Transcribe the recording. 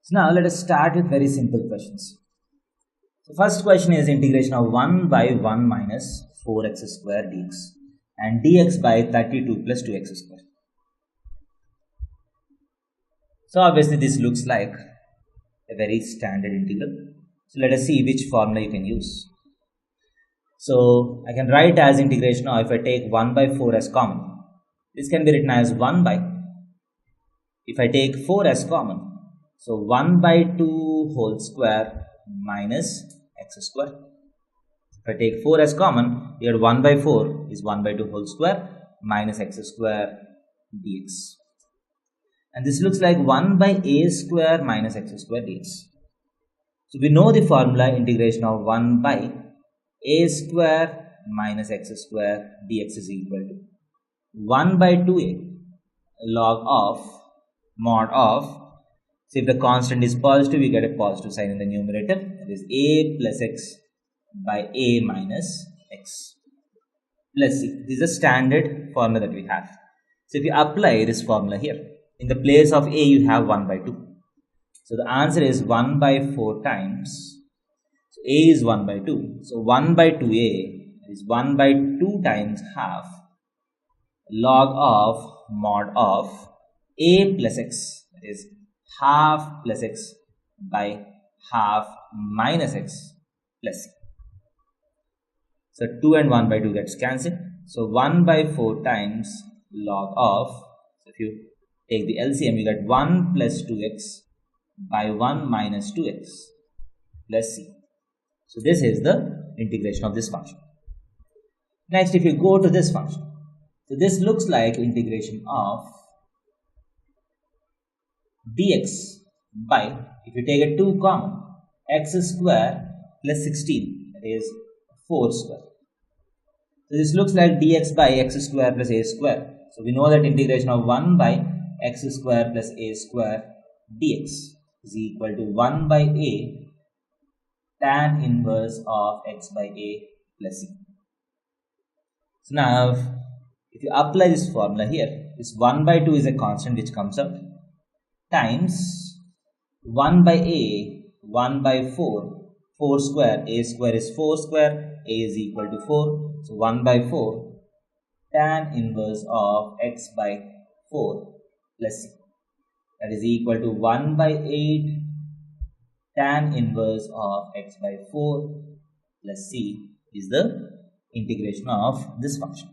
So now let us start with very simple questions. So first question is integration of 1 by 1 minus 4x square dx and dx by 32 plus 2x square. So obviously this looks like a very standard integral. So let us see which formula you can use. So I can write as integration, or if I take 1 by 4 as common, this can be written as 1 by, if I take 4 as common, so 1 by 2 whole square minus x square. If I take 4 as common, here 1 by 4 is 1 by 2 whole square minus x square dx. And this looks like 1 by a square minus x square dx. So we know the formula integration of 1 by a square minus x square dx is equal to 1 by 2a log of mod of, so if the constant is positive, we get a positive sign in the numerator, that is a plus x by a minus x plus c. This is a standard formula that we have. So if you apply this formula here, in the place of a you have 1 by 2. So the answer is 1 by 4 times, so a is 1 by 2. So 1 by 2a is 1 by 2 times half log of mod of a plus x, that is half plus x by half minus x plus c. So 2 and 1 by 2 gets cancelled. So 1 by 4 times log of, so if you take the LCM, you get 1 plus 2x by 1 minus 2x plus c. So this is the integration of this function. Next, if you go to this function, so this looks like integration of dx by, if you take a 2 common, x square plus 16, that is 4 square. So this looks like dx by x square plus a square. So we know that integration of 1 by x square plus a square dx is equal to 1 by a tan inverse of x by a plus c. So now if you apply this formula here, this 1 by 2 is a constant which comes out, times 1 by a, 1 by 4, 4 square, a square is 4 square, a is equal to 4, so 1 by 4 tan inverse of x by 4 plus c, that is equal to 1 by 8 tan inverse of x by 4 plus c is the integration of this function.